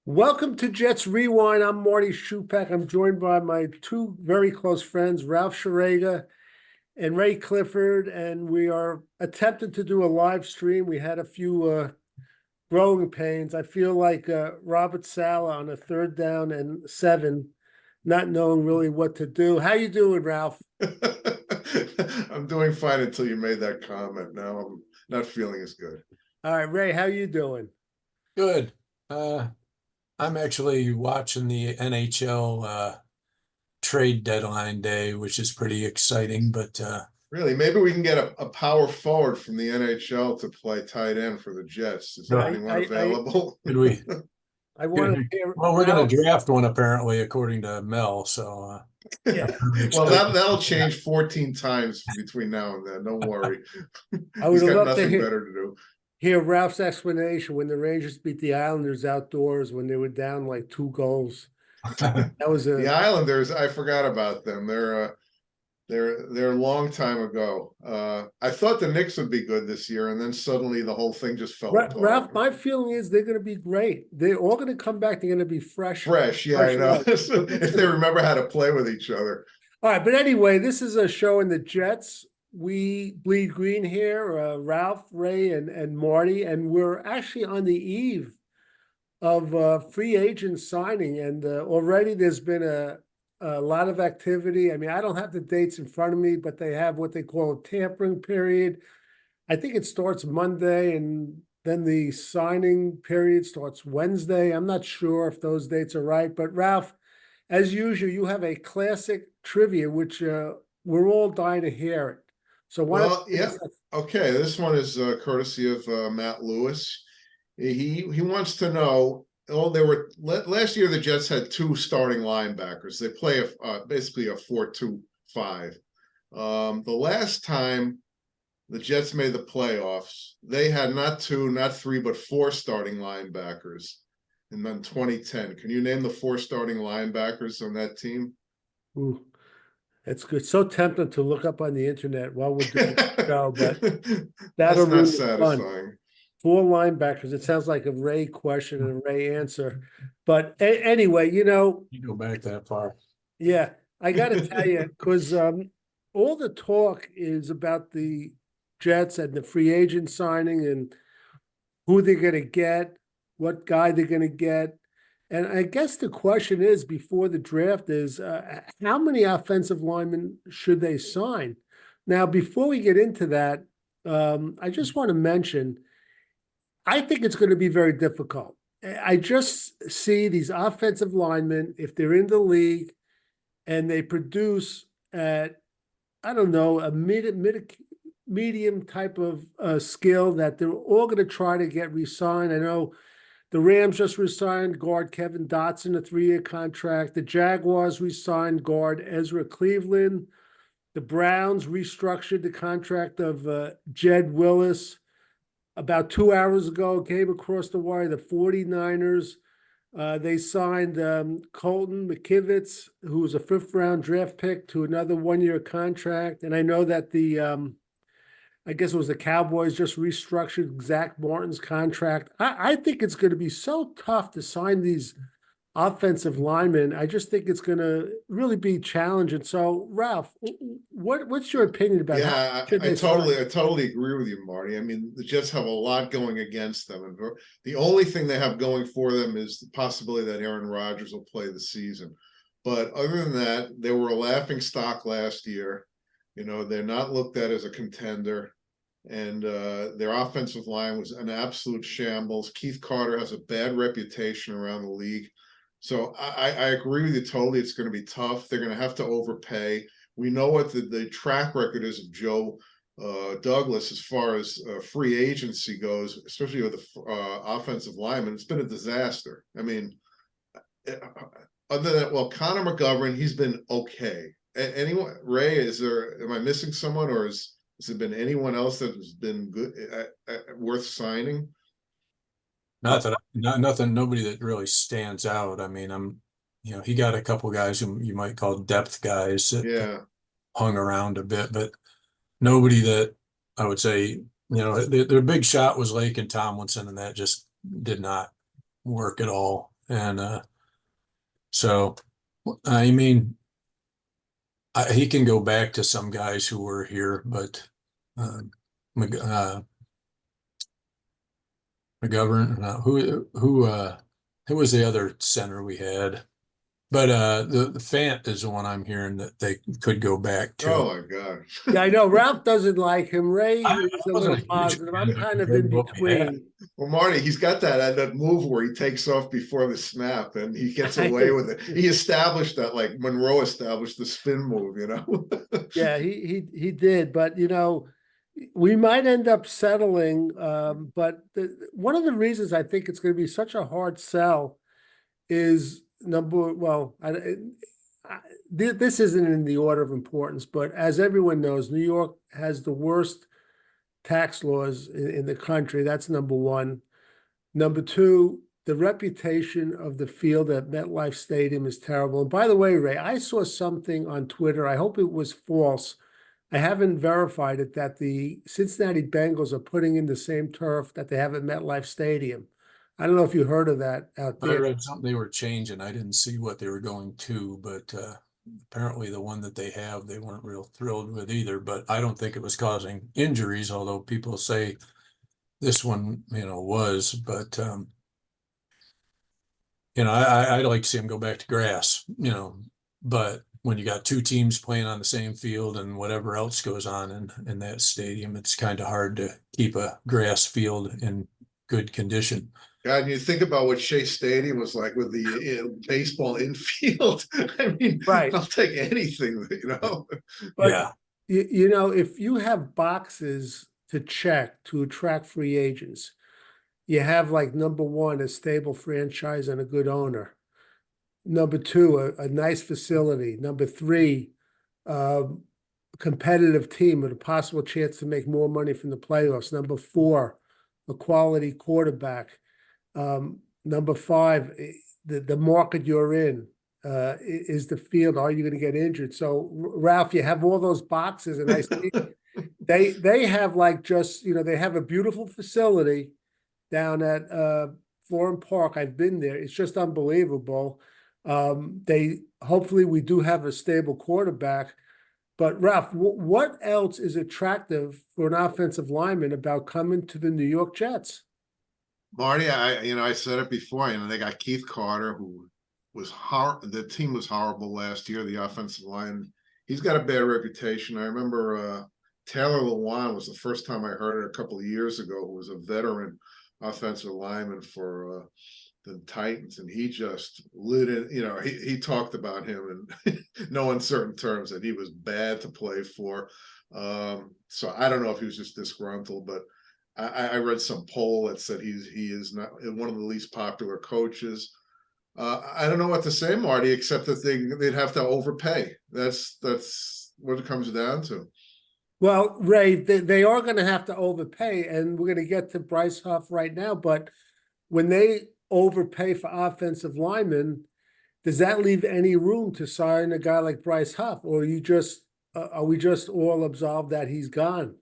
Welcome to Jets Rewind. I'm Marty Schupak. I'm joined by my two very close friends, Ralph Sharega and Ray Clifford, and we are attempting to do a live stream. We had a few growing pains. I feel like Robert Saleh on a third down and 7, not knowing really what to do. How you doing, Ralph? I'm doing fine until you made that comment. Now I'm not feeling as good. All right, Ray, how you doing? Good. I'm actually watching the NHL trade deadline day, which is pretty exciting. But Really, maybe we can get a power forward from the NHL to play tight end for the Jets. Is there I, anyone available? could we? I want to hear Well, we're going Ralph. to draft one apparently, according to Mel. So Yeah, I'm really Well, excited. that'll change 14 times between now and then. Don't worry. I He's would got love to nothing hear. better to do. Hear Ralph's explanation when the Rangers beat the Islanders outdoors when they were down like 2 goals. That was The a Islanders, I forgot about them. They're a long time ago. I thought the Knicks would be good this year, and then suddenly the whole thing just fell apart. Ralph. My feeling is they're going to be great. They're all going to come back. They're going to be fresh, Fresh, yeah, I fresh know. legs. If they remember how to play with each other. All right, but anyway, this is a show in the Jets. We bleed green here, Ralph, Ray, and Marty, and we're actually on the eve of free agent signing, and already there's been a lot of activity. I mean, I don't have the dates in front of me, but they have what they call a tampering period. I think it starts Monday, and then the signing period starts Wednesday. I'm not sure if those dates are right, but Ralph, as usual, you have a classic trivia, which we're all dying to hear it. So why don't Well, you give yeah. us Okay, this one is courtesy of Matt Lewis. He wants to know. Oh, they were last year. The Jets had two starting linebackers. They play basically a 4-2-5. The last time the Jets made the playoffs, they had not two, not three, but four starting linebackers. And then 2010. Can you name the four starting linebackers on that team? Ooh, it's good. So tempting to look up on the internet while we're doing the show, but that'll That's not ruin the fun. satisfying. 4 linebackers. It sounds like a Ray question and a Ray answer. But anyway, You go back that far. yeah, I got to tell you, because all the talk is about the Jets and the free agent signing and who they're going to get, what guy they're going to get. And I guess the question is before the draft is how many offensive linemen should they sign? Now, before we get into that, I just want to mention I think it's going to be very difficult. I just see these offensive linemen, if they're in the league and they produce at, I don't know, a medium type of skill, that they're all going to try to get re-signed. I know the Rams just re-signed guard Kevin Dotson, a 3-year contract. The Jaguars re-signed guard Ezra Cleveland. The Browns restructured the contract of Jed Willis. About 2 hours ago, came across the wire, the 49ers. They signed Colton McKivitz, who was a 5th-round draft pick, to another 1-year contract. And I know that I guess it was the Cowboys just restructured Zach Martin's contract. I think it's going to be so tough to sign these offensive linemen. I just think it's going to really be challenging. So, Ralph, what's your opinion about how Yeah, should I they sign? totally agree with you, Marty. I mean, the Jets have a lot going against them, and the only thing they have going for them is the possibility that Aaron Rodgers will play the season. But other than that, they were a laughing stock last year. You know, they're not looked at as a contender, and their offensive line was an absolute shambles. Keith Carter has a bad reputation around the league. So I agree with you totally. It's going to be tough. They're going to have to overpay. We know what the track record is of Joe Douglas as far as free agency goes, especially with the offensive lineman. It's been a disaster. I mean, other than, well, Connor McGovern, he's been okay. Anyone, Ray, am I missing someone, or has it been anyone else that has been good, worth signing? Nothing, nobody that really stands out. I mean, he got a couple guys who you might call depth guys that Yeah. hung around a bit, but nobody that I would say, their big shot was Lake and Tomlinson, and that just did not work at all. And so, I mean, he can go back to some guys who were here, but McGovern, who was the other center we had? But the Fant is the one I'm hearing that they could go back to. Oh my God. Yeah, I know Ralph doesn't like him. Ray I is a wasn't little a huge positive. fan I'm of it kind of compared in to what we had. between. Well, Marty, he's got that move where he takes off before the snap and he gets away with it. He established that, like Monroe established the spin move, you know? Yeah, he did, but we might end up settling. But one of the reasons I think it's going to be such a hard sell is well, this isn't in the order of importance, but as everyone knows, New York has the worst tax laws in the country. That's number one. Number two, the reputation of the field at MetLife Stadium is terrible. And by the way, Ray, I saw something on Twitter. I hope it was false. I haven't verified it, that the Cincinnati Bengals are putting in the same turf that they have at MetLife Stadium. I don't know if you heard of that out I there. read something they were changing. I didn't see what they were going to, but apparently the one that they have, they weren't real thrilled with either. But I don't think it was causing injuries, although people say this one, was. But I'd like to see them go back to grass, but when you got two teams playing on the same field and whatever else goes on in that stadium, it's kind of hard to keep a grass field in good condition. God, and you think about what Shea Stadium was like with the baseball infield. I mean, Right. I'll take anything, But Yeah. if you have boxes to check to attract free agents, you have like number one, a stable franchise and a good owner. Number two, a nice facility. Number three, competitive team with a possible chance to make more money from the playoffs. Number four, a quality quarterback. Number five, the market you're in is the field. Are you going to get injured? So, Ralph, you have all those boxes, and I see they have like just they have a beautiful facility down at Florham Park. I've been there. It's just unbelievable. They hopefully we do have a stable quarterback. But Ralph, what else is attractive for an offensive lineman about coming to the New York Jets? Marty, I said it before, they got Keith Carter, who was the team was horrible last year, the offensive line. He's got a bad reputation. I remember Taylor Lewan was the first time I heard it a couple of years ago, who was a veteran offensive lineman for the Titans, and he just lit it. He talked about him in no uncertain terms that he was bad to play for. So I don't know if he was just disgruntled, but I read some poll that said he is not one of the least popular coaches. I don't know what to say, Marty, except that they'd have to overpay. That's what it comes down to. Well, Ray, they are going to have to overpay, and we're going to get to Bryce Huff right now. But when they overpay for offensive linemen, does that leave any room to sign a guy like Bryce Huff, or are we just all absolved that he's gone?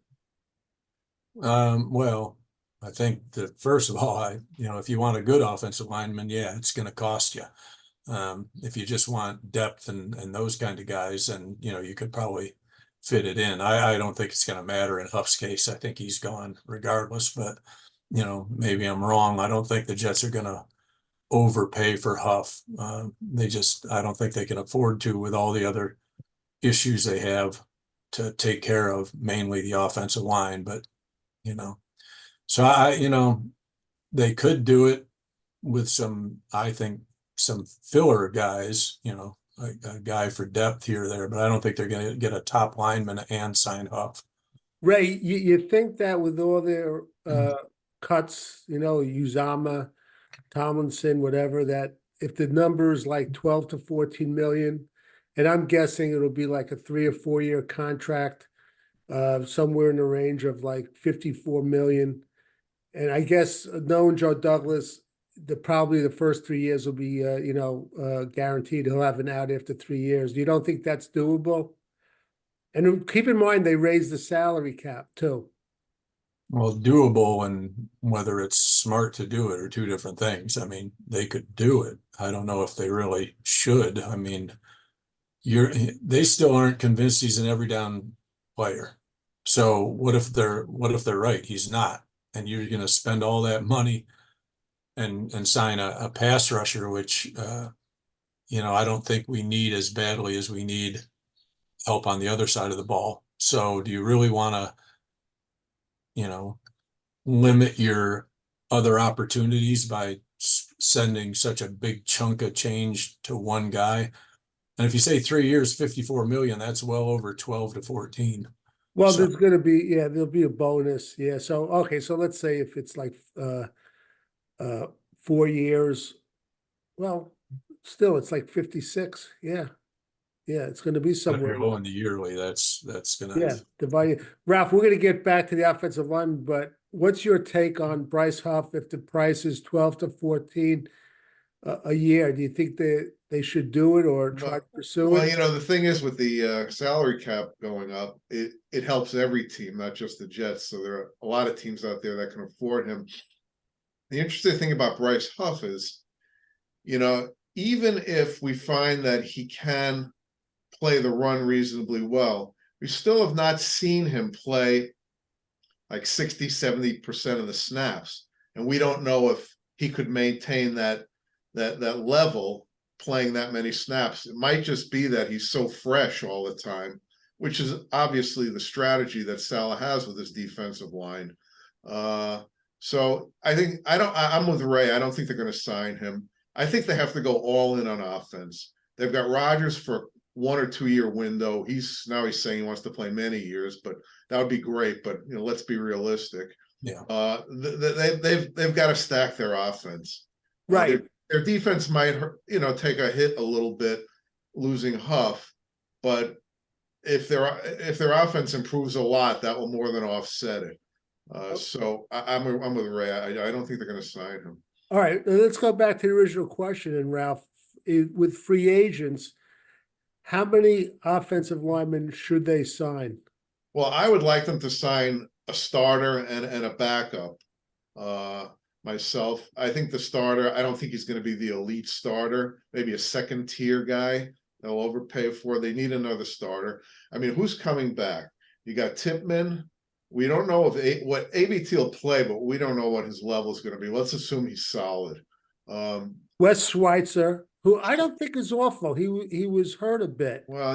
Well, I think that first of all, if you want a good offensive lineman, yeah, it's going to cost you. If you just want depth and those kind of guys, then you could probably fit it in. I don't think it's going to matter in Huff's case. I think he's gone regardless, but maybe I'm wrong. I don't think the Jets are going to overpay for Huff. I don't think they can afford to with all the other issues they have to take care of, mainly the offensive line. But so they could do it with I think some filler guys, a guy for depth here or there, but I don't think they're going to get a top lineman and sign Huff. Ray, you think that with all their cuts, Uzama, Tomlinson, whatever, that if the number is like 12 to 14 million, and I'm guessing it'll be like a 3 or 4 year contract, somewhere in the range of like 54 million. And I guess knowing Joe Douglas, probably the first 3 years will be, guaranteed. He'll have an out after 3 years. You don't think that's doable? And keep in mind, they raised the salary cap too. Well, doable and whether it's smart to do it are two different things. I mean, they could do it. I don't know if they really should. I mean, they still aren't convinced he's an every down player. So what if they're right? He's not. And you're gonna spend all that money and sign a pass rusher, which I don't think we need as badly as we need help on the other side of the ball. So do you really want to, limit your other opportunities by sending such a big chunk of change to one guy? And if you say 3 years, 54 million, that's well over 12 to 14. Well, So there's gonna be, yeah, there'll be a bonus. Yeah. So, okay. So let's say if it's like, uh, 4 years, well, still, it's like 56. Yeah. Yeah. It's gonna be if somewhere. you're low in the yearly, that's gonna. Yeah. Divided. Ralph, we're gonna get back to the offensive line, but what's your take on Bryce Huff if the price is 12 to 14 a year? Do you think they should do it or try to pursue Well, it? the thing is with the salary cap going up, it helps every team, not just the Jets. So there are a lot of teams out there that can afford him. The interesting thing about Bryce Huff is, even if we find that he can play the run reasonably well, we still have not seen him play like 60, 70% of the snaps. And we don't know if he could maintain that level playing that many snaps. It might just be that he's so fresh all the time, which is obviously the strategy that Saleh has with his defensive line. So I'm with Ray. I don't think they're going to sign him. I think they have to go all in on offense. They've got Rodgers for 1 or 2 year window. He's saying he wants to play many years, but that would be great. But let's be realistic. Yeah. They've got to stack their offense. Right. Their defense might, take a hit a little bit, losing Huff, but if their offense improves a lot, that will more than offset it. So I'm with Ray. I don't think they're going to sign him. All right. Let's go back to the original question. And Ralph, with free agents, how many offensive linemen should they sign? Well, I would like them to sign a starter and a backup. Myself, I think the starter, I don't think he's going to be the elite starter, maybe a second tier guy they'll overpay for. They need another starter. I mean, who's coming back? You got Tipman. We don't know what ABT will play, but we don't know what his level is going to be. Let's assume he's solid. Wes Schweitzer, who I don't think is awful. He was hurt a bit. Well,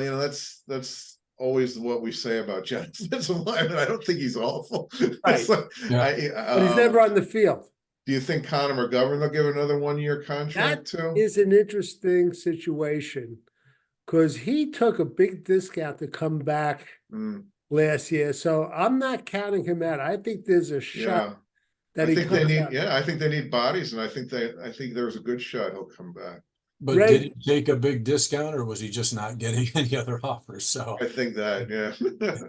that's always what we say about Jets. I don't think he's awful. Right. Yeah. But he's never on the field. Do you think Connor McGovern will give another 1 year contract That too? is an interesting situation because he took a big discount to come back last year. So I'm not counting him out. I think there's a shot that I he think comes they need. out. Yeah, I think they need bodies, and I think there's a good shot he'll come back. But Ray- did he take a big discount or was he just not getting any other offers? So I think that, yeah.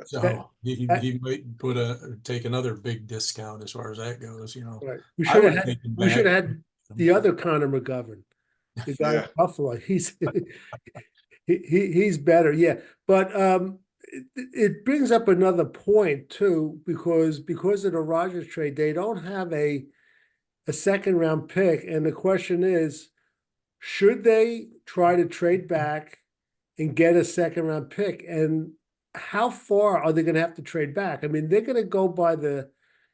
so he might take another big discount as far as that goes, Right. We I should would have take him we should back. have had the other Connor McGovern, the guy Yeah. in Buffalo. He's better, yeah. But it brings up another point too, because of the Rodgers trade, they don't have a second round pick, and the question is, should they try to trade back and get a second round pick? And how far are they going to have to trade back? I mean, they're going to go by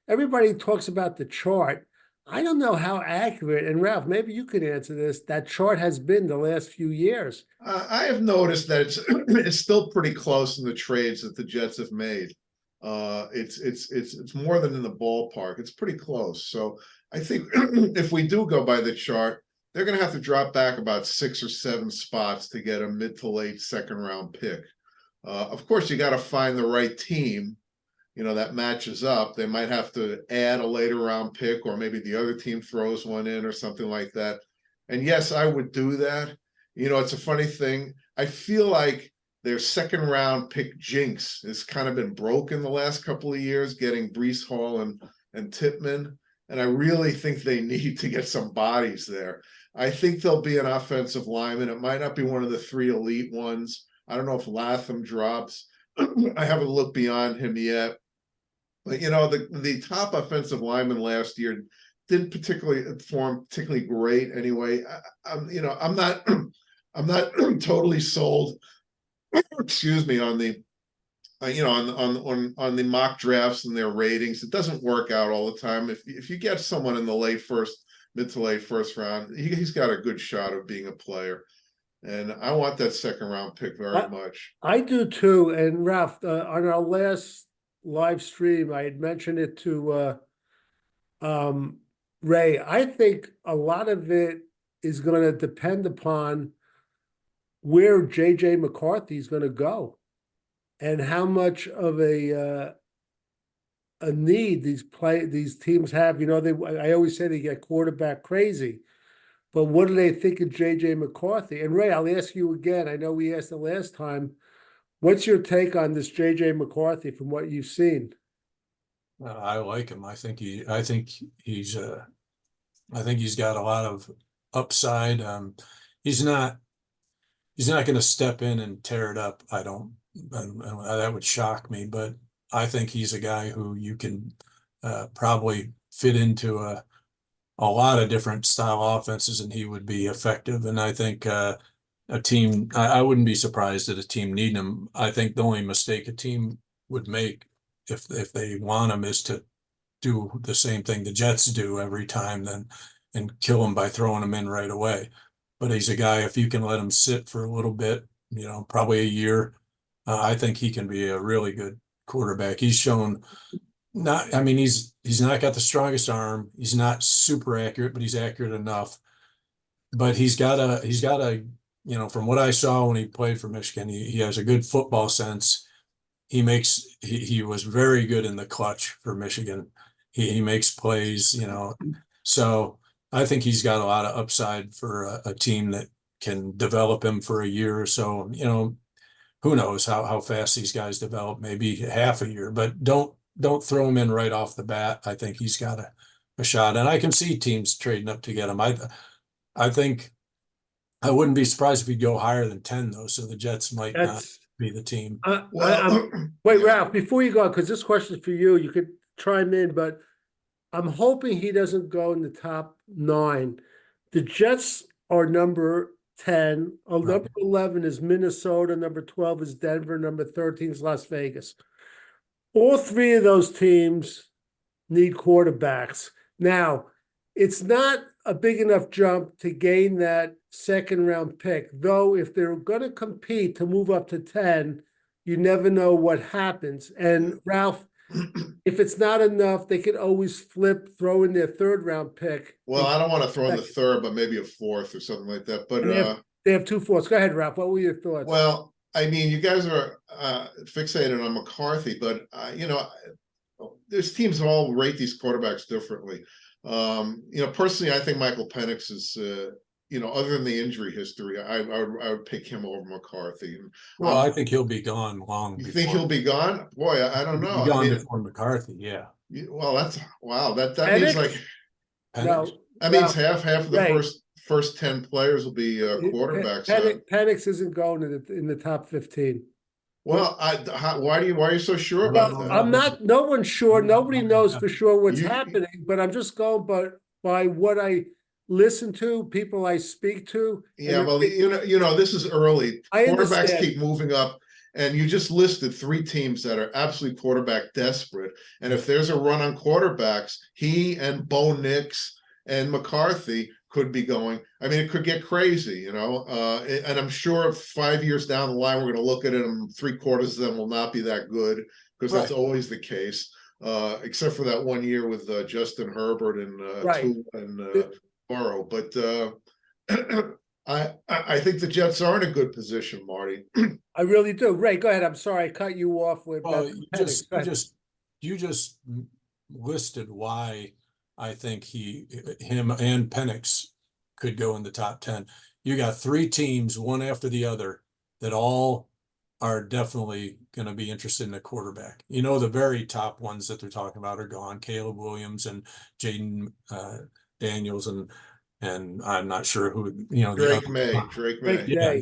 everybody talks about the chart. I don't know how accurate, and Ralph, maybe you could answer this, that chart has been the last few years. I have noticed that it's still pretty close in the trades that the Jets have made. It's more than in the ballpark. It's pretty close. So I think if we do go by the chart, they're going to have to drop back about 6 or 7 spots to get a mid to late second round pick. Of course, you got to find the right team, that matches up. They might have to add a later round pick, or maybe the other team throws one in or something like that. And yes, I would do that. It's a funny thing. I feel like their second round pick jinx has kind of been broken the last couple of years, getting Breece Hall and Tipman. And I really think they need to get some bodies there. I think there'll be an offensive lineman. It might not be one of the 3 elite ones. I don't know if Latham drops. I haven't looked beyond him yet. But the top offensive lineman last year didn't particularly perform particularly great anyway. I'm not I'm not totally sold, excuse me, on the on the mock drafts and their ratings. It doesn't work out all the time. If you get someone in the mid to late first round, he's got a good shot of being a player. And I want that second round pick very much. I do too. And Ralph, on our last live stream, I had mentioned it to Ray. I think a lot of it is going to depend upon where JJ McCarthy is going to go and how much of a need these teams have. I always say they get quarterback crazy, but what do they think of JJ McCarthy? And Ray, I'll ask you again. I know we asked the last time. What's your take on this JJ McCarthy from what you've seen? I like him. I think he's got a lot of upside. He's not going to step in and tear it up. That would shock me, but I think he's a guy who you can probably fit into a lot of different style offenses, and he would be effective. And I think a team, I wouldn't be surprised that a team needing him. I think the only mistake a team would make if they want him is to do the same thing the Jets do every time, and kill him by throwing him in right away. But he's a guy, if you can let him sit for a little bit, probably a year, I think he can be a really good quarterback. He's shown he's not got the strongest arm. He's not super accurate, but he's accurate enough. But he's got a, from what I saw when he played for Michigan, he has a good football sense. He was very good in the clutch for Michigan. He makes plays, so I think he's got a lot of upside for a team that can develop him for a year or so. Who knows how fast these guys develop, maybe half a year, but don't throw him in right off the bat. I think he's got a shot, and I can see teams trading up to get him. I think I wouldn't be surprised if he'd go higher than 10 though. So the Jets might not be the team. Wait, yeah. Ralph, before you go, because this question is for you, you could chime in, but I'm hoping he doesn't go in the top 9. The Jets are number 10. Number 11 is Minnesota. Number 12 is Denver. Number 13 is Las Vegas. All 3 of those teams need quarterbacks. Now, it's not a big enough jump to gain that second round pick, though if they're going to compete to move up to 10, you never know what happens. And Ralph, if it's not enough, they could always throw in their third round pick. Well, I don't want to throw in the third, but maybe a fourth or something like that. But they have 2 fourths. Go ahead, Ralph. What were your thoughts? Well, I mean, you guys are fixated on McCarthy, but there's teams that all rate these quarterbacks differently. Personally, I think Michael Penix is, other than the injury history, I would pick him over McCarthy. Well, I think he'll be gone long. You think he'll be gone? Boy, I don't know. Gone before McCarthy, yeah. Well, that means like that means half of the first 10 players will be quarterbacks. Penix isn't going in the top 15. Well, why are you so sure about that? I'm not. No one's sure. Nobody knows for sure what's happening. But I'm just going by what I listen to, people I speak to. Yeah, well, this is early. Quarterbacks keep moving up, and you just listed 3 teams that are absolutely quarterback desperate. And if there's a run on quarterbacks, he and Bo Nix and McCarthy could be going. I mean, it could get crazy, and I'm sure 5 years down the line, we're going to look at it and 3/4 of them will not be that good, because that's always the case, except for that 1 year with Justin Herbert and Burrow. But I think the Jets are in a good position, Marty. I really do. Ray, go ahead. I'm sorry I cut you off with. Well, you just listed why I think him and Penix could go in the top 10. You got 3 teams, one after the other, that all are definitely going to be interested in a quarterback. The very top ones that they're talking about are gone. Caleb Williams and Jaden Daniels and I'm not sure who, Drake May. Drake May.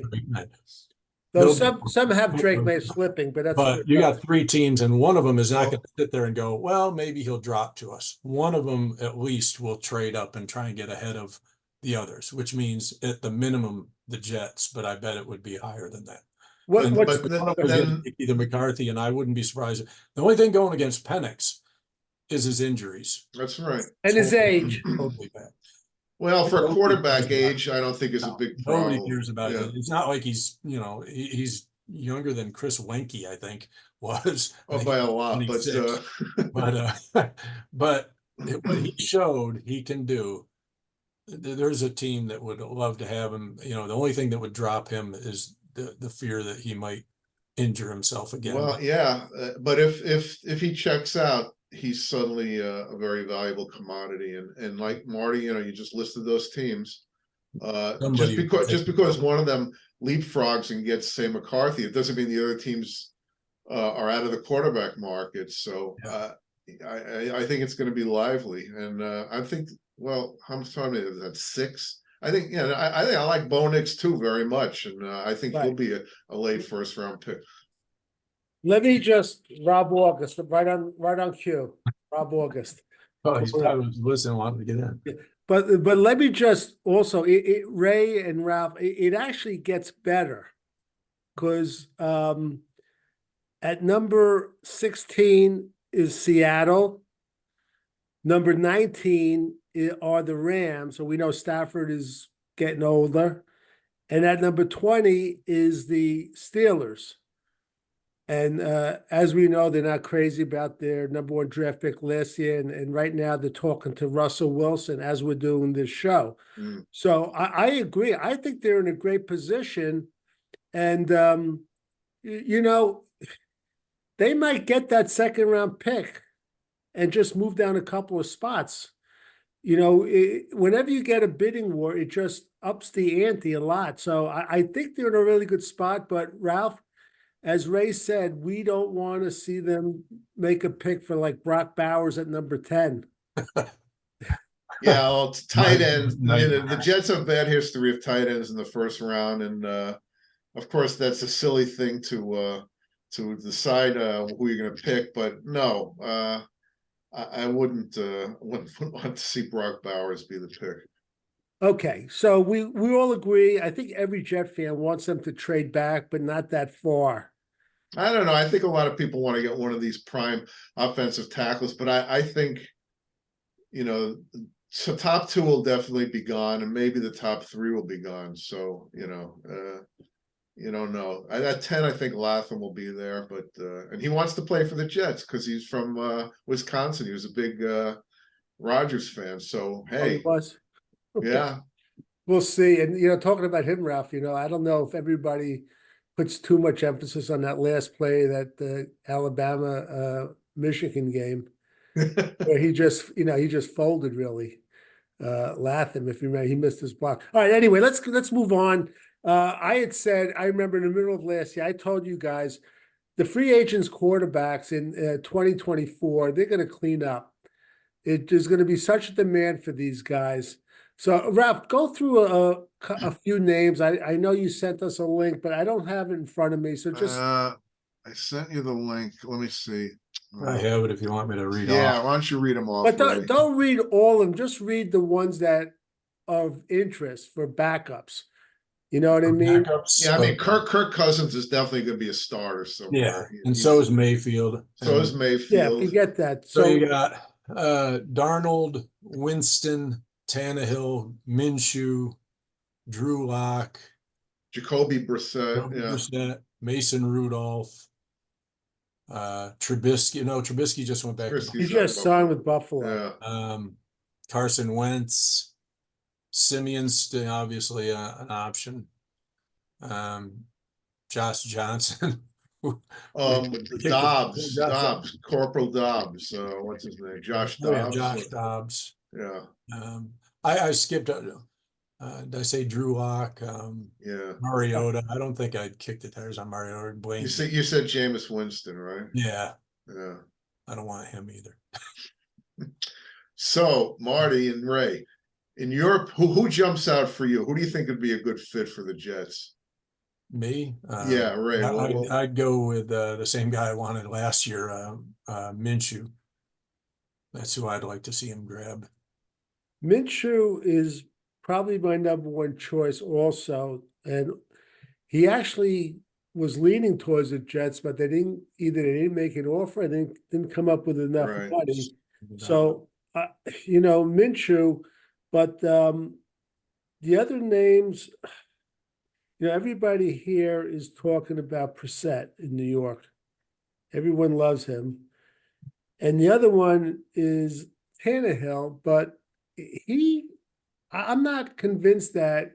Though They'll- some have Drake May slipping, but that's. But you got three teams, and one of them is not Well- going to sit there and go, well, maybe he'll drop to us. One of them at least will trade up and try and get ahead of the others, which means at the minimum the Jets, but I bet it would be higher than that. And What's But one of them is then, either McCarthy, and I wouldn't be surprised. The only thing going against Penix is his injuries. that's right. and his age? Totally bad. Well, for a Nobody quarterback cares about age, I don't think is a No, big nobody problem. cares about Yeah. it. It's not like he's, he's younger than Chris Wenke, I think was. I Oh, think by a he's lot, 26. But what he showed he can do. There's a team that would love to have him. The only thing that would drop him is the fear that he might injure himself again. Well, yeah, but if he checks out, he's suddenly a very valuable commodity. And like Marty, you just listed those teams. Somebody Just because one of them leapfrogs and gets, say, McCarthy, it doesn't mean the other teams are out of the quarterback market. So I think it's going to be lively, and I think. Well, how much time is that? 6. I think. I think I like Bo Nix too very much, and I think he'll Right. be a late first round pick. Let me just Rob August right on cue. Rob August. Oh, he's probably listening, wanting to get in. But let me just also Ray and Ralph. It actually gets better because at number 16 is Seattle. Number 19 are the Rams, so we know Stafford is getting older. And at number 20 is the Steelers. And as we know, they're not crazy about their number 1 draft pick last year. And right now they're talking to Russell Wilson as we're doing this show. Mm. So I agree. I think they're in a great position. And, they might get that second round pick and just move down a couple of spots. Whenever you get a bidding war, it just ups the ante a lot. So I think they're in a really good spot. But Ralph, as Ray said, we don't want to see them make a pick for like Brock Bowers at number 10. Yeah, well, it's tight ends. Nightmare. The Jets have a bad history of tight ends in the first round, and of course that's a silly thing to decide who you're going to pick. But no, I wouldn't want to see Brock Bowers be the pick. Okay, so we all agree. I think every Jet fan wants them to trade back, but not that far. I don't know. I think a lot of people want to get one of these prime offensive tackles, but I think, so top 2 will definitely be gone, and maybe the top 3 will be gone. So, you don't know. At 10, I think Latham will be there, but and he wants to play for the Jets because he's from Wisconsin. He was a big Rodgers fan. So Oh, he hey, was? yeah. We'll see. And, talking about him, Ralph, I don't know if everybody puts too much emphasis on that last play, that the Alabama Michigan game, where he just folded really. Latham, if you remember, he missed his block. All right, anyway, let's move on. I had said, I remember in the middle of last year, I told you guys the free agents quarterbacks in 2024, they're going to clean up. There's going to be such a demand for these guys. So, Ralph, go through a few names. I know you sent us a link, but I don't have it in front of me. So just I sent you the link. Let me see. I have it if you want me to read Yeah, off. why don't you read them off? but Ray? don't read all of them. Just read the ones that are of interest for backups. You know what I mean? Backups. Yeah, I mean, Okay. Kirk Cousins is definitely going to be a starter somewhere. Yeah, and so is Mayfield. So And is Yeah, Mayfield. forget that. so So you got Darnold, Winston, Tannehill, Minshew, Drew Lock, Jacoby Brissett. Jacoby Yeah. Brissett, Mason Rudolph, Trubisky. No, Trubisky just went back to Trubisky's he just signed with Buffalo. Yeah. Carson Wentz, Simeon's obviously an option. Josh Johnson. Dobbs, Corporal Dobbs. What's his name? Josh Oh, yeah, Dobbs. Josh Dobbs. Yeah. I skipped. Did I say Drew Lock? Yeah. Mariota. I don't think I'd kick the tires on Mariota. Blaine. You said Jameis Winston, right? Yeah. Yeah. I don't want him either. So Marty and Ray, in Europe, who jumps out for you? Who do you think would be a good fit for the Jets? Me? Yeah, Ray. I'd go with the same guy I wanted last year, Minshew. That's who I'd like to see him grab. Minshew is probably my number one choice also, and he actually was leaning towards the Jets, but they didn't make an offer, and didn't come up with enough Right. money. So, Minshew, but the other names, everybody here is talking about Brissett in New York. Everyone loves him. And the other one is Tannehill, but I'm not convinced that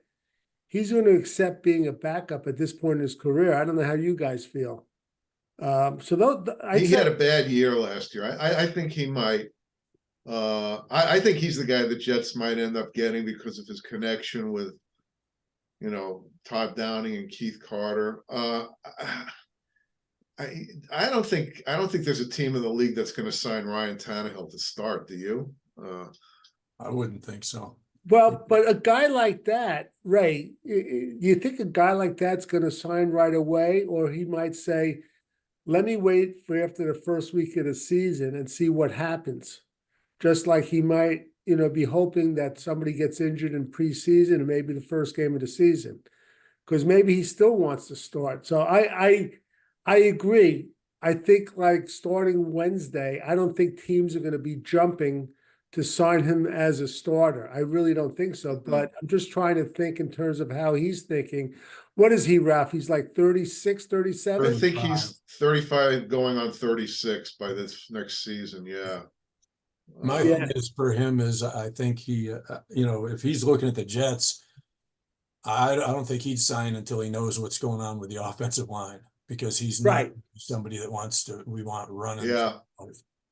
he's going to accept being a backup at this point in his career. I don't know how you guys feel. He had a bad year last year. I think he might. I think he's the guy the Jets might end up getting because of his connection with, Todd Downing and Keith Carter. I don't think there's a team in the league that's going to sign Ryan Tannehill to start. Do you? I wouldn't think so. Well, but a guy like that, Ray, do you think a guy like that's going to sign right away, or he might say, "Let me wait for after the first week of the season and see what happens," just like he might, be hoping that somebody gets injured in preseason and maybe the first game of the season, because maybe he still wants to start. So I agree. I think like starting Wednesday, I don't think teams are going to be jumping to sign him as a starter. I really don't think so. But I'm just trying to think in terms of how he's thinking. What is he, Ralph? He's like 36, 37? I think he's 35 going on 36 by this next season. Yeah. My thing is for him is I think he, if he's looking at the Jets, I don't think he'd sign until he knows what's going on with the offensive line, because he's not somebody that we want running. Yeah.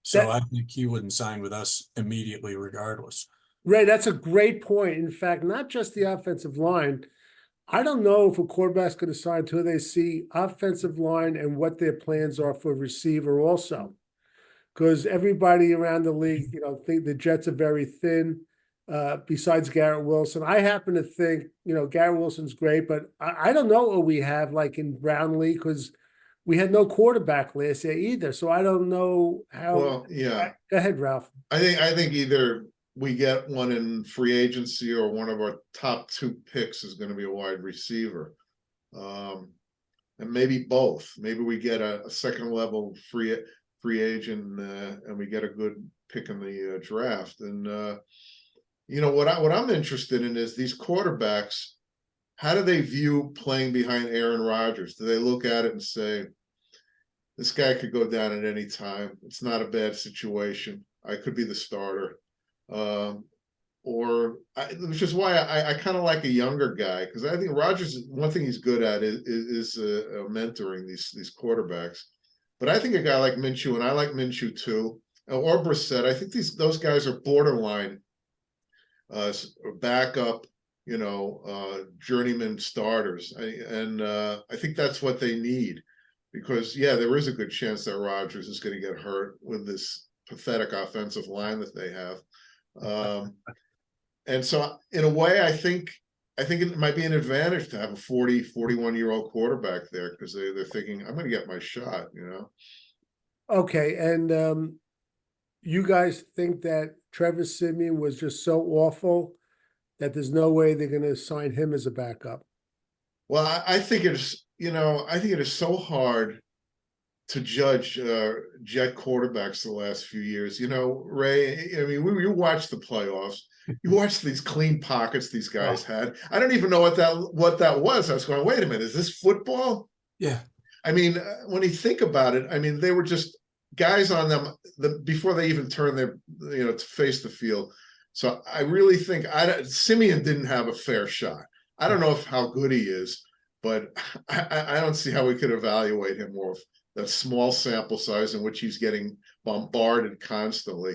So I think he wouldn't sign with us immediately regardless. Right. That's a great point. In fact, not just the offensive line. I don't know if a quarterback's going to sign until they see offensive line and what their plans are for receiver also. Because everybody around the league, think the Jets are very thin, besides Garrett Wilson. I happen to think, Garrett Wilson's great, but I don't know what we have like in Brownlee, because we had no quarterback last year either. So I don't know how. Well, yeah. Go ahead, Ralph. I think either we get one in free agency or one of our top 2 picks is going to be a wide receiver. And maybe both. Maybe we get a second level free agent and we get a good pick in the draft. And what I'm interested in is these quarterbacks. How do they view playing behind Aaron Rodgers? Do they look at it and say, this guy could go down at any time. It's not a bad situation. I could be the starter. Which is why I kind of like a younger guy, because I think Rodgers, one thing he's good at is mentoring these quarterbacks. But I think a guy like Minshew, and I like Minshew too, or Brissett, I think those guys are borderline backup, journeyman starters. I think that's what they need, because there is a good chance that Rodgers is going to get hurt with this pathetic offensive line that they have. And so in a way, I think it might be an advantage to have a 41-year-old quarterback there, because they're thinking, I'm going to get my shot, Okay. And you guys think that Trevor Siemian was just so awful that there's no way they're going to sign him as a backup? Well, I think it is so hard to judge Jet quarterbacks the last few years. Ray, I mean, you watch the playoffs. You watch these clean pockets these guys had. I don't even know what that was. I was going, wait a minute, is this football? Yeah. I mean, when you think about it, I mean, they were just guys on them before they even turned their, to face the field. So I really think Siemian didn't have a fair shot. I don't know how good he is, but I don't see how we could evaluate him more. That small sample size in which he's getting bombarded constantly.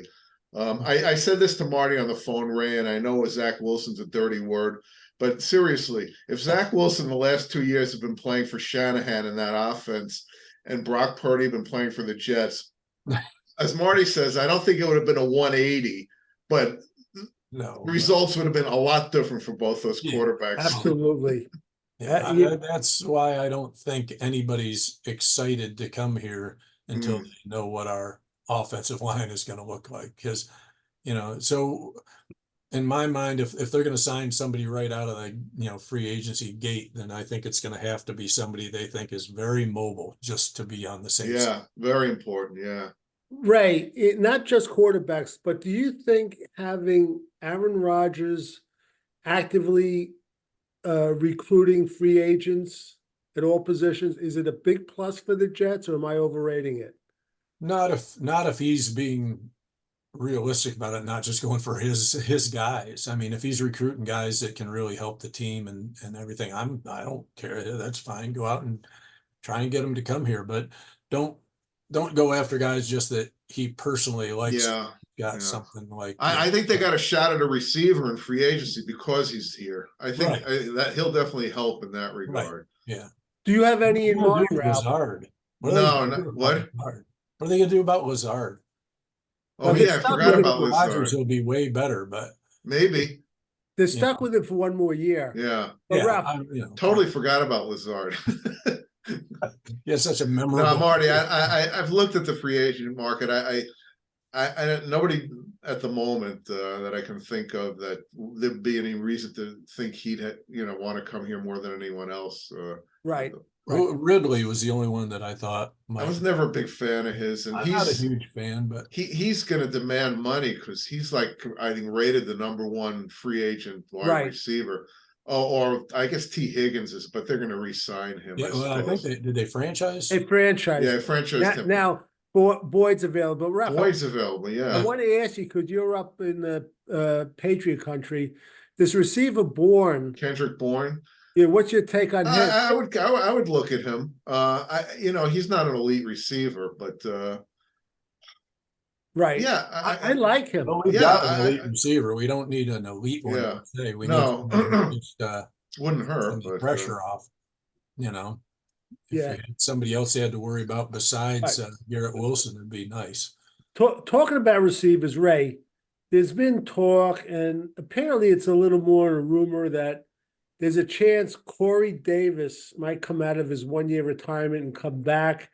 I said this to Marty on the phone, Ray, and I know Zach Wilson's a dirty word, but seriously, if Zach Wilson the last 2 years have been playing for Shanahan in that offense, and Brock Purdy been playing for the Jets, as Marty says, I don't think it would have been a 180, but results would have been a lot different for both those quarterbacks. Absolutely. Yeah, you- that's why I don't think anybody's excited to come here until Mm. they know what our offensive line is going to look like. Because, so in my mind, if they're going to sign somebody right out of the, free agency gate, then I think it's going to have to be somebody they think is very mobile, just to be on the safe side. Yeah, very important. Yeah. Ray, not just quarterbacks, but do you think having Aaron Rodgers actively recruiting free agents at all positions, is it a big plus for the Jets, or am I overrating it? Not if he's being realistic about it, not just going for his guys. I mean, if he's recruiting guys that can really help the team and everything, I don't care. That's fine. Go out and try and get them to come here, but don't don't go after guys just that he personally likes. Yeah. Got Yeah. something like I think they got a shot at a receiver in free agency because he's here. I think Right. that he'll definitely help in that Right. regard. Yeah. Do you have any in What are they mind, gonna do with Ralph? Lazard? What are they No, gonna no, do about what? Lazard? What are they gonna do about Lazard? Oh they're yeah, I stuck forgot with about Rodgers Lazard. will be way better, but Maybe. They're Yeah. stuck with it for one more year. Yeah. But yeah, Ralph, Totally forgot about Lazard. he has such a No, memorable. Marty, I've looked at the free agent market. I nobody at the moment that I can think of that there'd be any reason to think he'd want to come here more than anyone else. right. Ridley was the only one that I thought I might. was never a big fan of his, and I'm not a huge fan, but he's going to demand money because he's like I think rated the #1 free agent wide Right. receiver. Oh, or I guess T. Higgins is, but they're going to re-sign him. yeah, I well, I think suppose. did they franchise? A franchise. Yeah, franchise him. Now Boyd's available. Ralph, Boyd's available. I Yeah, want to ask you, because you're up in the Patriot country, this receiver Bourne, Kendrick Bourne. yeah, what's your take on him? I would look at him. He's not an elite receiver, but Right. yeah, I like him. Well, we've Yeah, got an elite receiver. We don't need an elite one Yeah. today. We No. need somebody who just wouldn't some hurt, of the but pressure off. You know, if Yeah. we had somebody else they had to worry about besides Right. Garrett Wilson, it'd be nice. Talking about receivers, Ray, there's been talk, and apparently it's a little more a rumor that there's a chance Corey Davis might come out of his 1 year retirement and come back.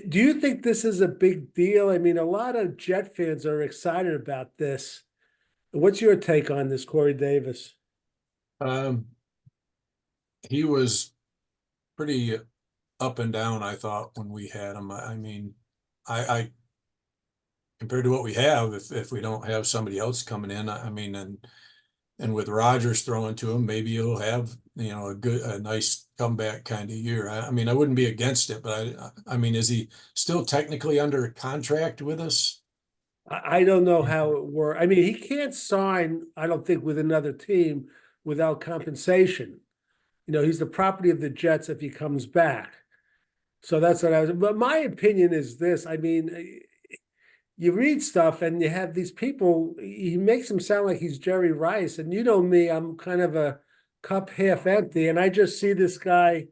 Do you think this is a big deal? I mean, a lot of Jet fans are excited about this. What's your take on this, Corey Davis? He was pretty up and down, I thought, when we had him. I mean, I compared to what we have, if we don't have somebody else coming in, I mean, and with Rodgers throwing to him, maybe he'll have a nice comeback kind of year. I mean, I wouldn't be against it, but I mean, is he still technically under contract with us? I don't know how it works. I mean, he can't sign, I don't think, with another team without compensation. He's the property of the Jets if he comes back. So that's what I was. But my opinion is this. I mean, you read stuff and you have these people, he makes him sound like he's Jerry Rice. And you know me, I'm kind of a cup half empty. And I just see this guy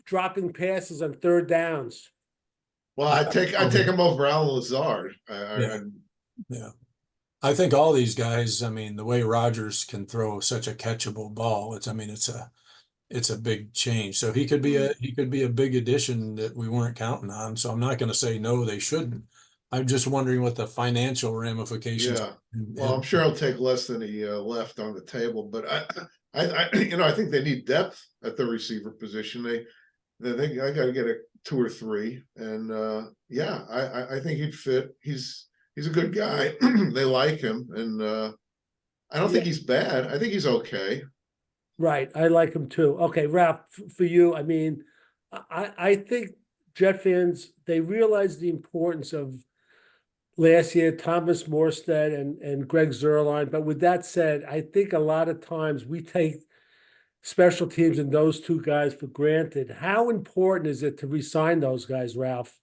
dropping passes on third downs. well, I take him over Alan Lazard. Yeah. I think all these guys, I mean, the way Rodgers can throw such a catchable ball, it's a big change. So he could be a big addition that we weren't counting on. So I'm not going to say no, they shouldn't. I'm just wondering what the financial ramifications. Yeah. Well, I'm sure he'll take less than he left on the table, but I think they need depth at the receiver position. I got to get a 2 or 3, and I think he'd fit. He's a good guy. They like him, and I don't think he's bad. I think he's okay. Right. I like him too. Okay, Ralph, for you, I mean, I think Jet fans, they realize the importance of last year, Thomas Morstead and Greg Zuerlein. But with that said, I think a lot of times we take special teams and those two guys for granted. How important is it to re-sign those guys, Ralph?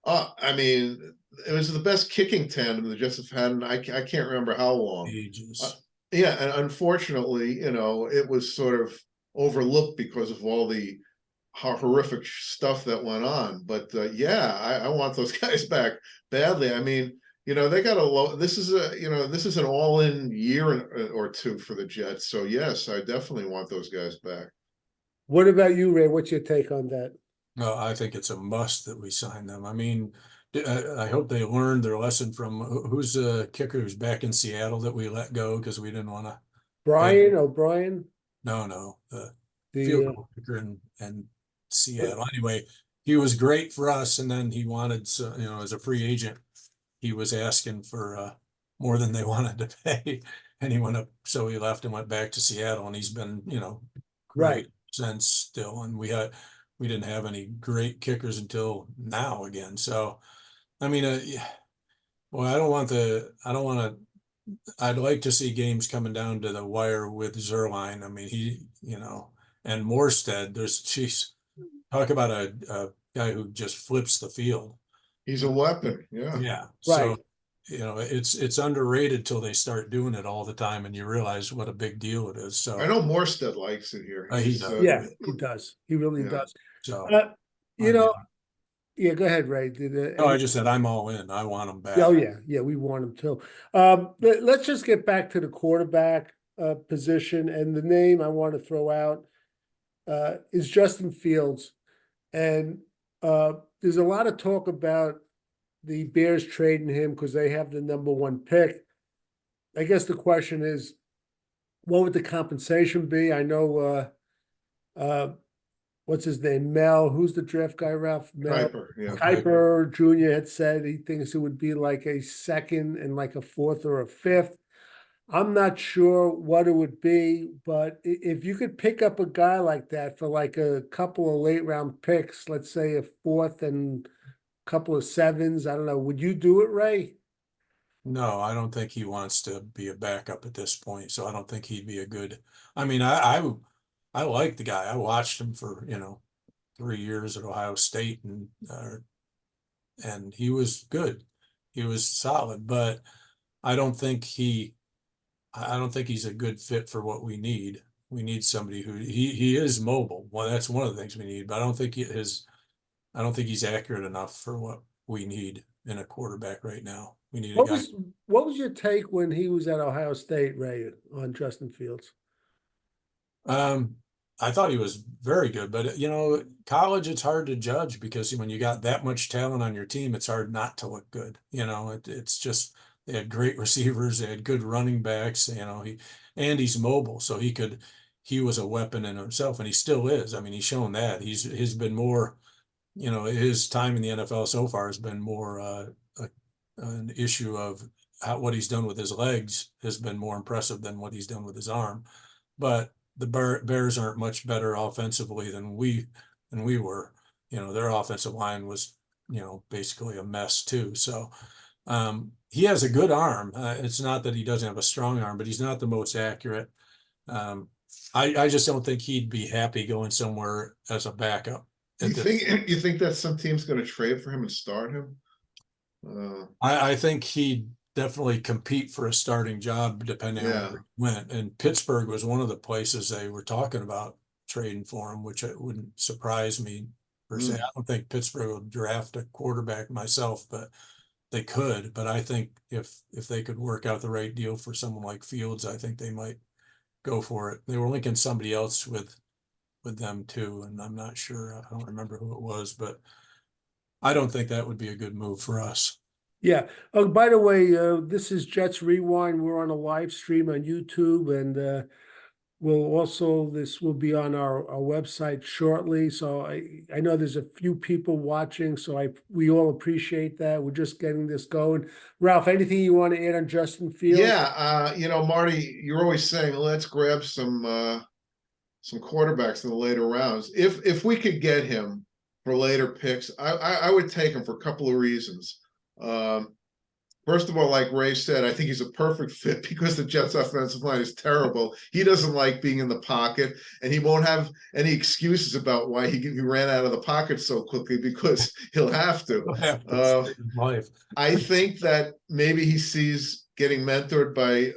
I mean, it was the best kicking tandem the Jets have had, and I can't remember how long. Ages. Yeah, and unfortunately, it was sort of overlooked because of all the horrific stuff that went on. But I want those guys back badly. I mean, You know, they got a low, this is an all-in year or two for the Jets. So yes, I definitely want those guys back. What about you, Ray? What's your take on that? No, I think it's a must that we sign them. I mean, I hope they learned their lesson from who's the kicker who's back in Seattle that we let go because we didn't want to pay. Brian O'Brien, No, the field the goal kicker in Seattle. Anyway, he was great for us, and then he wanted, so, as a free agent, he was asking for more than they wanted to pay, and he went up. So he left and went back to Seattle, and he's been, right. great since still. And we didn't have any great kickers until now again. So I mean, yeah, well, I don't want to. I'd like to see games coming down to the wire with Zerline. I mean, and Morstead. Geez, talk about a guy who just flips the field. He's a weapon. Yeah. Yeah. Right. So, it's underrated till they start doing it all the time and you realize what a big deal it is. I So know Morstead likes it here. he He's, does. Yeah, he does. He really yeah. does. So You I'm know, in. yeah, go ahead, Ray. No, I just said I'm all in. I want them Oh, back. yeah, we want him too. Let's just get back to the quarterback position, and the name I want to throw out is Justin Fields. And there's a lot of talk about the Bears trading him because they have the #1 pick. I guess the question is, what would the compensation be? I know what's his name? Mel, who's the draft guy, Ralph? Mel Kuiper. Yeah. Kuiper Jr. had said he thinks it would be like a second and like a fourth or a fifth. I'm not sure what it would be, but if you could pick up a guy like that for like a couple of late round picks, let's say a fourth and a couple of sevens, I don't know, would you do it, Ray? No, I don't think he wants to be a backup at this point. So I don't think he'd be a good. I mean, I like the guy. I watched him for 3 years at Ohio State, and he was good. He was solid, but I don't think he. I don't think he's a good fit for what we need. We need somebody who he is mobile. Well, that's one of the things we need, but I don't think he's accurate enough for what we need in a quarterback right now. We need a What guy. was what was your take when he was at Ohio State, Ray, on Justin Fields? Um, I thought he was very good, but college it's hard to judge because when you got that much talent on your team, it's hard not to look good. It's just they had great receivers, they had good running backs. He's mobile, so he was a weapon in himself, and he still is. I mean, he's shown that he's been more. His time in the NFL so far has been more an issue of what he's done with his legs has been more impressive than what he's done with his arm. But the Bears aren't much better offensively than we were. Their offensive line was, basically a mess too. So he has a good arm. It's not that he doesn't have a strong arm, but he's not the most accurate. I just don't think he'd be happy going somewhere as a backup. You think that some team's going to trade for him and start him? I think he'd definitely compete for a starting job depending on where he went. And Pittsburgh was one of the places they were talking about trading for him, which it wouldn't surprise me per se. I don't think Pittsburgh will draft a quarterback myself, but they could. But I think if they could work out the right deal for someone like Fields, I think they might go for it. They were linking somebody else with them too, and I'm not sure. I don't remember who it was, but I don't think that would be a good move for us. Yeah. Oh, by the way, this is Jets Rewind. We're on a live stream on YouTube, and this will be on our website shortly. So I know there's a few people watching, so we all appreciate that. We're just getting this going. Ralph, anything you want to add on Justin Fields? Yeah, Marty, you're always saying let's grab some quarterbacks in the later rounds. If we could get him for later picks, I would take him for a couple of reasons. First of all, like Ray said, I think he's a perfect fit because the Jets' offensive line is terrible. He doesn't like being in the pocket, and he won't have any excuses about why he ran out of the pocket so quickly because he'll have to. I think that maybe he sees getting mentored by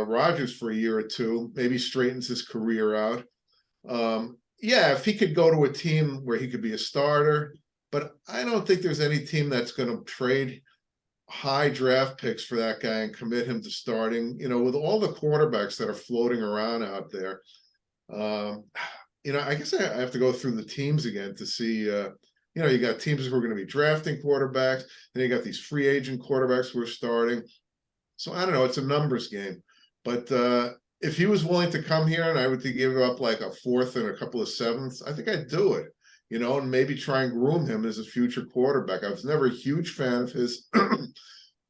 Rodgers for a year or two, maybe straightens his career out. If he could go to a team where he could be a starter, but I don't think there's any team that's going to trade high draft picks for that guy and commit him to starting, with all the quarterbacks that are floating around out there. I guess I have to go through the teams again to see, you got teams who are going to be drafting quarterbacks, then you got these free agent quarterbacks who are starting. So I don't know, it's a numbers game. But if he was willing to come here and I would give up like a fourth and a couple of sevenths, I think I'd do it, and maybe try and groom him as a future quarterback. I was never a huge fan of his,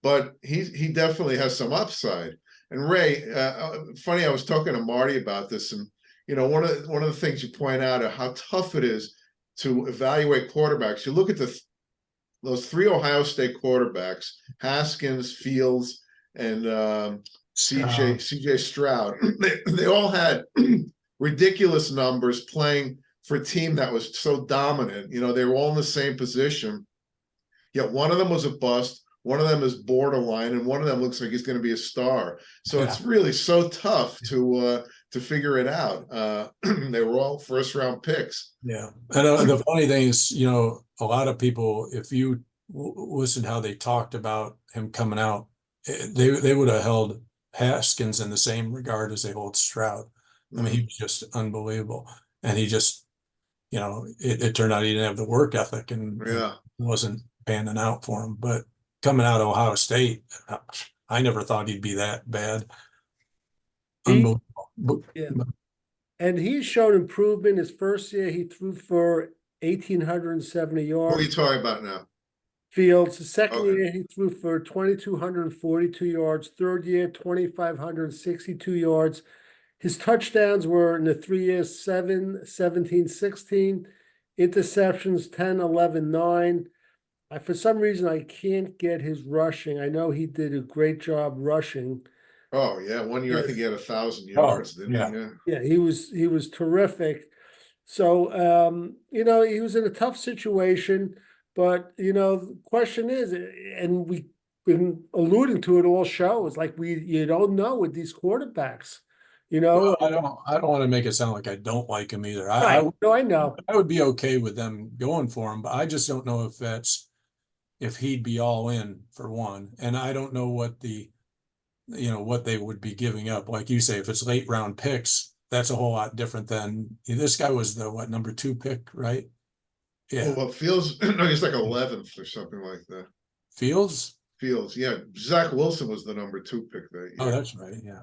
but he definitely has some upside. And Ray, funny, I was talking to Marty about this, and one of the things you point out are how tough it is to evaluate quarterbacks. You look at those three Ohio State quarterbacks, Haskins, Fields, and CJ Stroud. They all had ridiculous numbers playing for a team that was so dominant. They were all in the same position. Yet one of them was a bust, one of them is borderline, and one of them looks like he's going to be a star. So it's really so tough to figure it out. They were all first round picks. Yeah. And the funny thing is, a lot of people, if you listen how they talked about him coming out, they would have held Haskins in the same regard as they hold Stroud. I mean, he was just unbelievable. And he just, it turned out he didn't have the work ethic and wasn't panning out for him. But coming out of Ohio State, I never thought he'd be that bad. Unbelievable. Yeah. And he's shown improvement. His first year, he threw for 1,870 yards. What are you talking about now? Fields. The second year, he threw for 2,242 yards. Third year, 2,562 yards. His touchdowns were in the 3 years, 7, 17, 16. Interceptions, 10, 11, 9. For some reason, I can't get his rushing. I know he did a great job rushing. Oh yeah, 1 year I think he had 1,000 yards. Didn't he? Yeah, he was terrific. So he was in a tough situation, but the question is, and we've been alluding to it all shows, like you don't know with these quarterbacks. Well, I don't want to make it sound like I don't like him either. I know. I would be okay with them going for him, but I just don't know if he'd be all in for one. And I don't know what what they would be giving up. Like you say, if it's late round picks, that's a whole lot different than this guy was the number 2 pick, right? Yeah. Well, Fields, no, he's like 11th or something like that. Fields, yeah. Zach Wilson was the number 2 pick that year. Oh, that's right. Yeah.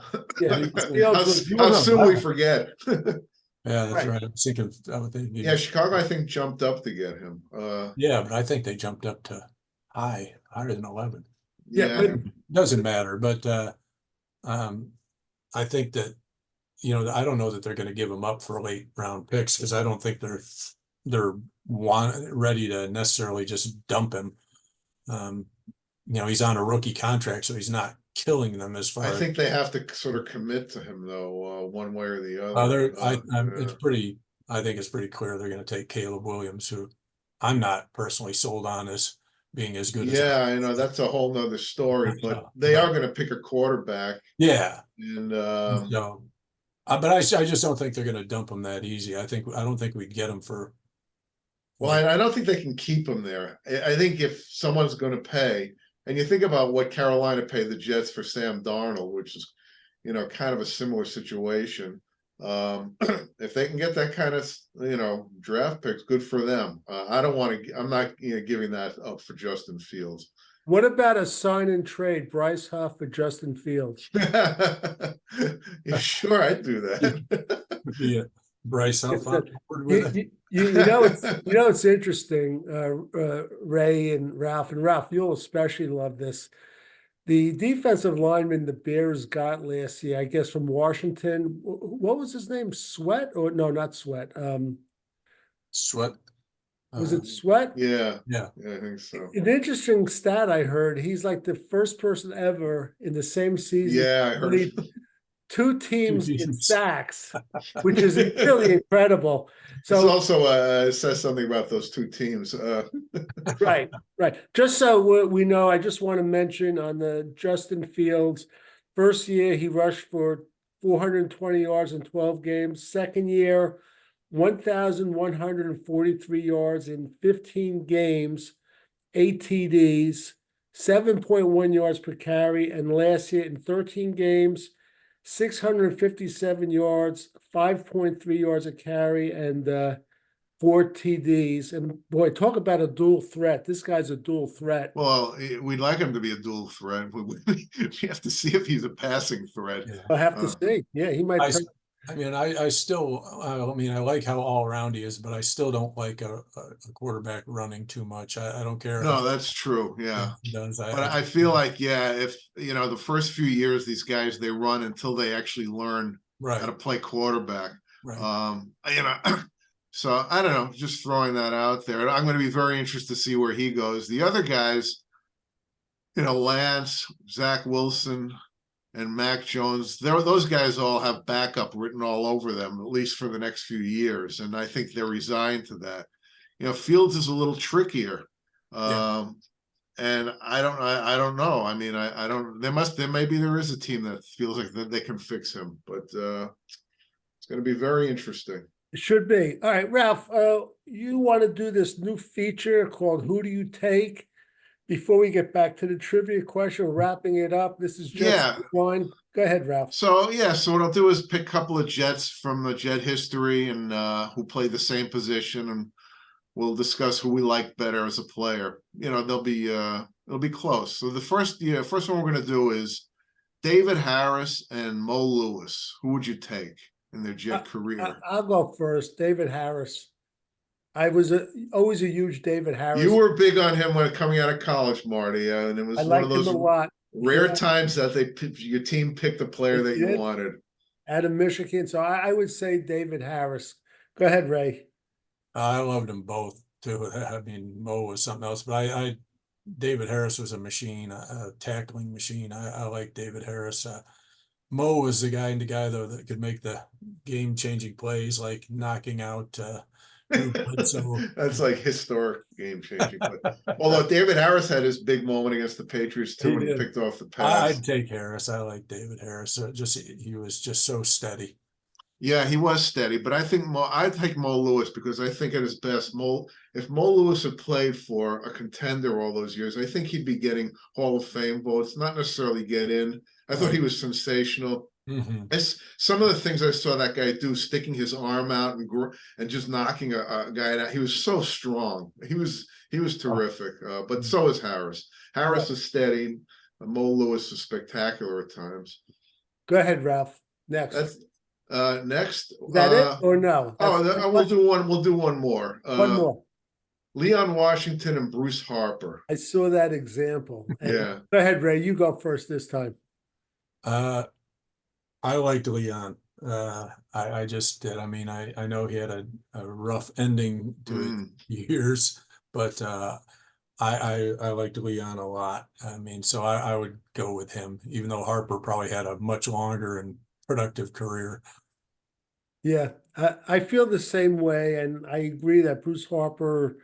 How soon we forget. Yeah, that's right. I would think. Yeah, Chicago, I think, jumped up to get him. Yeah, but I think they jumped up to higher than 11. Yeah, but it doesn't matter. But I think that I don't know that they're going to give him up for late round picks because I don't think they're ready to necessarily just dump him. He's on a rookie contract, so he's not killing them as far. I think they have to sort of commit to him though, one way or the other. It's pretty. I think it's pretty clear they're going to take Caleb Williams, who I'm not personally sold on as being as good. Yeah, I know that's a whole nother story, but they are going to pick a quarterback. Yeah, and but I just don't think they're going to dump him that easy. I don't think we'd get him for. Well, I don't think they can keep him there. I think if someone's going to pay, and you think about what Carolina paid the Jets for Sam Darnold, which is, kind of a similar situation. If they can get that kind of, draft picks, good for them. I'm not giving that up for Justin Fields. What about a sign and trade, Bryce Huff for Justin Fields? Yeah, sure, I'd do that. Yeah, Bryce Huff. It's interesting, Ray and Ralph, you'll especially love this. The defensive lineman the Bears got last year, I guess from Washington, what was his name? Sweat? Or no, not Sweat. Sweat. Was it Sweat? Yeah, I think so. An interesting stat I heard, he's like the first person ever in the same season. Yeah, I heard. 2 teams in sacks, which is really incredible. So it also says something about those 2 teams. Right. Just so we know, I just want to mention on the Justin Fields, first year he rushed for 420 yards in 12 games. Second year, 1,143 yards in 15 games, 8 TDs. 7.1 yards per carry, and last year in 13 games, 657 yards, 5.3 yards a carry, and 4 TDs. And boy, talk about a dual threat. This guy's a dual threat. Well, we'd like him to be a dual threat. We have to see if he's a passing threat. Yeah. I'll have to see. Yeah, he might. I mean, I still, I mean, I like how all around he is, but I still don't like a quarterback running too much. I don't care. No, that's true. Yeah. He does. But I feel like, yeah, if, you know, the first few years, these guys, they run until they actually learn how to play quarterback. Right. You know, so I don't know, just throwing that out there. I'm going to be very interested to see where he goes. The other guys, you know, Lance, Zach Wilson, and Mac Jones, those guys all have backup written all over them, at least for the next few years. And I think they're resigned to that. You know, Fields is a little trickier. Yeah. And I don't know. I mean, I don't, maybe there is a team that feels like that they can fix him, but it's going to be very interesting. It should be. All right, Ralph, you want to do this new feature called Who Do You Take? Before we get back to the trivia question, we're wrapping it up. This is just one. Go ahead, Ralph. So what I'll do is pick a couple of Jets from the Jet history and who play the same position, and we'll discuss who we like better as a player. You know, it'll be close. So the first one we're going to do is David Harris and Mo Lewis. Who would you take in their Jet career? I'll go first. David Harris. I was always a huge David Harris. You were big on him when coming out of college, Marty, and it was one of those rare times that your team picked the player that you wanted. Out of Michigan, so I would say David Harris. Go ahead, Ray. I loved them both too. I mean, Mo was something else, but David Harris was a machine, a tackling machine. I like David Harris. Mo was the guy though that could make the game-changing plays, like knocking out. That's like historic game changing. Although David Harris had his big moment against the Patriots too, when he picked off the pass. I'd take Harris. I like David Harris. He was just so steady. Yeah, he was steady, but I think I'd take Mo Lewis because I think at his best, if Mo Lewis had played for a contender all those years, I think he'd be getting Hall of Fame votes, not necessarily get in. I thought he was sensational. Mm-hmm. Some of the things I saw that guy do, sticking his arm out and just knocking a guy out. He was so strong. He was terrific. But so is Harris. Harris is steady. Mo Lewis is spectacular at times. Go ahead, Ralph. Next. Next. Is that it or no? We'll do one. We'll do one more. One more. Leon Washington and Bruce Harper. I saw that example. Yeah. Go ahead, Ray. You go first this time. I liked Leon. I just did. I mean, I know he had a rough ending to his years, but I liked Leon a lot. I mean, so I would go with him, even though Harper probably had a much longer and productive career. Yeah, I feel the same way, and I agree that Bruce Harper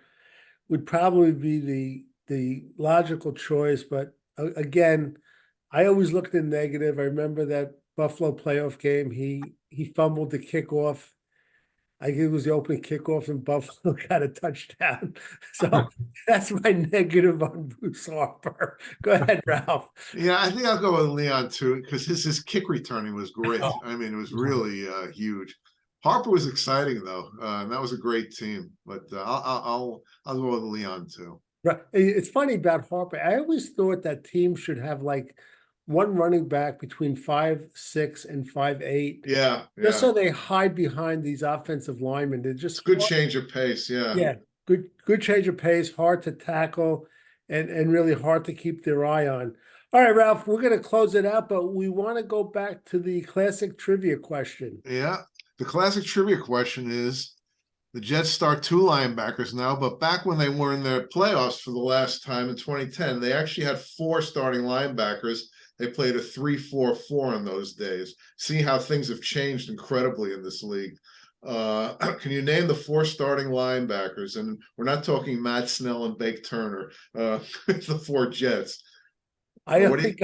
would probably be the logical choice. But again, I always looked in negative. I remember that Buffalo playoff game. He fumbled the kickoff. I think it was the opening kickoff, and Buffalo got a touchdown. So that's my negative on Bruce Harper. Go ahead, Ralph. Yeah, I think I'll go with Leon too, because his kick returning was great. I mean, it was really huge. Harper was exciting though, and that was a great team. But I'll go with Leon too. Right. It's funny about Harper. I always thought that teams should have like one running back between 5'6" and 5'8". Yeah. Just so they hide behind these offensive linemen. They're just good change of pace. Yeah. Yeah. Good change of pace, hard to tackle, and really hard to keep their eye on. All right, Ralph, we're going to close it out, but we want to go back to the classic trivia question. Yeah. The classic trivia question is, the Jets start 2 linebackers now, but back when they were in their playoffs for the last time in 2010, they actually had 4 starting linebackers. They played a 3-4-4 in those days. See how things have changed incredibly in this league. Can you name the 4 starting linebackers? And we're not talking Matt Snell and Bake Turner. The 4 Jets. What do you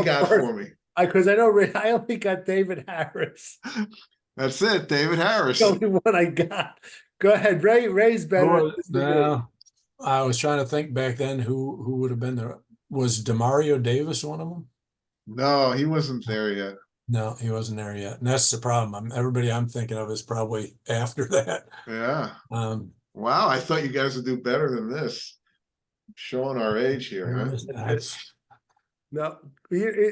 got for me? Because I know I only got David Harris. That's it, David Harris. The only one I got. Go ahead, Ray's better. No, I was trying to think back then who would have been was Demario Davis one of them? No, he wasn't there yet. No, he wasn't there yet. And that's the problem. Everybody I'm thinking of is probably after that. Yeah. Um, Wow, I thought you guys would do better than this. Showing our age here, huh? No,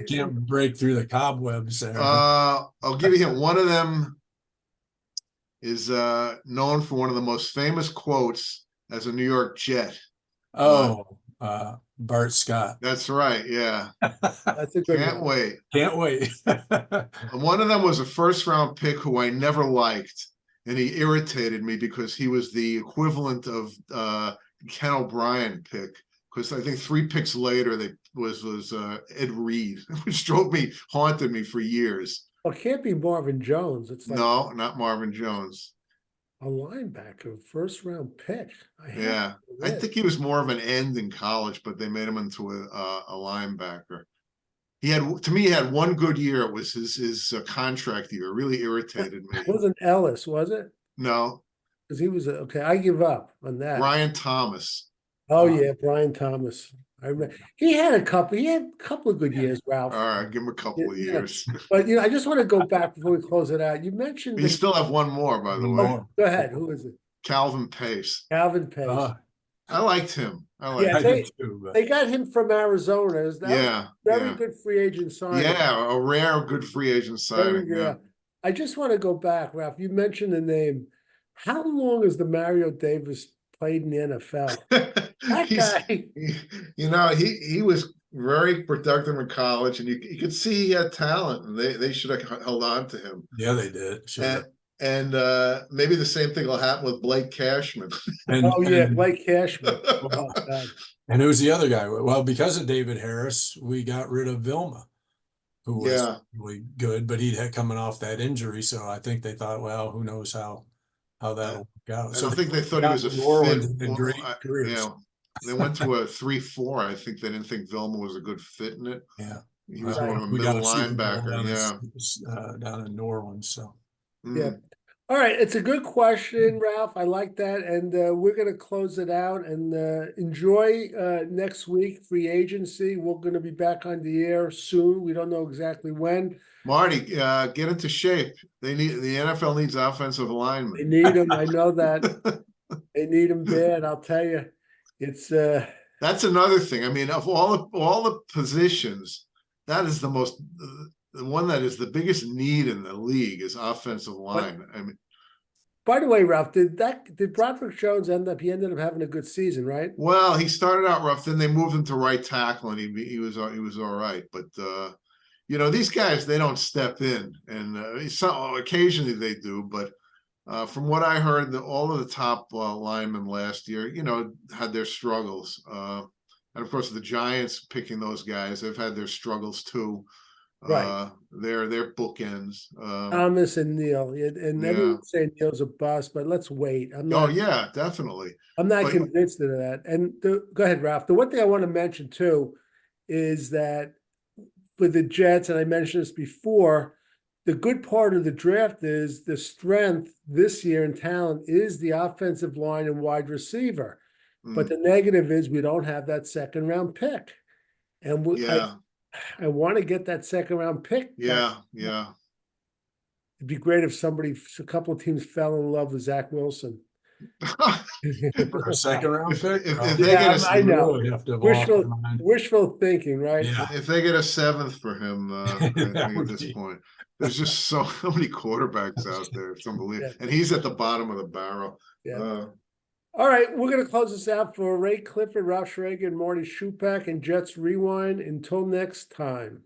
Can't break through the cobwebs there. I'll give you a hint. One of them is known for one of the most famous quotes as a New York Jet. Bart Scott. That's right. Yeah. that's a good Can't one. wait. Can't wait. And one of them was a first round pick who I never liked, and he irritated me because he was the equivalent of Ken O'Brien pick. Because I think 3 picks later they was Ed Reed, which haunted me for years. Well, it can't be Marvin Jones. It's like No, not Marvin Jones. a linebacker, first round pick. Yeah, I think he was more of an end in college, but they made him into a linebacker. He had one good year. It was his contract year. It really irritated me. It wasn't Ellis, was it? No, Because he was okay. I give up on that. Brian Thomas. Oh yeah, Brian Thomas. I remember he had a couple. He had a couple of good years, Ralph. All right, give him a couple of Yeah. years. But I just want to go back before we close it out. You mentioned You still have one more, by the way. More. Go ahead. Who is it? Calvin Pace. Calvin Pace. I liked him. Yeah, I did too, but They got him from Arizona. That was Yeah, very yeah. good free agent signing. Yeah, a rare good free agent signing. Yeah. I just want to go back, Ralph. You mentioned the name. How long has the Mario Davis played in the NFL? That guy. He was very productive in college, and you could see he had talent, and they should have held on to him. yeah, they did. Sure. And maybe the same thing will happen with Blake Cashman. Blake Cashman. Oh, God. And who's the other guy? Well, because of David Harris, we got rid of Vilma, who was really good, but he had coming off that injury. So I think they thought, well, who knows how that'll work out. I don't think they thought he was a New Orleans fit. did great careers. Yeah, they went to a 3-4. I think they didn't think Vilma was a good fit in it. Yeah, he was more of a middle linebacker. Down in New Orleans. So yeah. All right, it's a good question, Ralph. I like that, and we're going to close it out and enjoy next week free agency. We're going to be back on the air soon. We don't know exactly when. Marty, get into shape. The NFL needs offensive linemen. They need them. I know that. They need them bad. I'll tell you, it's. That's another thing. I mean, of all the positions, that is the one that is the biggest need in the league is offensive line. I mean, by the way, Ralph, did Broderick Jones end up having a good season, right? Well, he started out rough, then they moved him to right tackle, and he was all right. But these guys, they don't step in, and occasionally they do. But from what I heard, all of the top linemen last year, had their struggles. And of course, the Giants picking those guys, they've had their struggles too. Right. They're bookends. Thomas and Neal, and everyone's saying Neal's a bust, but let's wait. Yeah, definitely. I'm not convinced of that. And go ahead, Ralph. The one thing I want to mention too is that for the Jets, and I mentioned this before, the good part of the draft is the strength this year in talent is the offensive line and wide receiver. But the negative is we don't have that second round pick. And I want to get that second round pick. Yeah. It'd be great if a couple of teams fell in love with Zach Wilson. For a second round pick? If they get I know. Really Wishful thinking, right? Yeah. If they get a 7th for him, I think at this point, there's just so many quarterbacks out there. It's unbelievable. And he's at the bottom of the barrel. Yeah. All right, we're going to close this out for Ray Clifford, Ralph Schrager, and Marty Schupak and Jets Rewind. Until next time.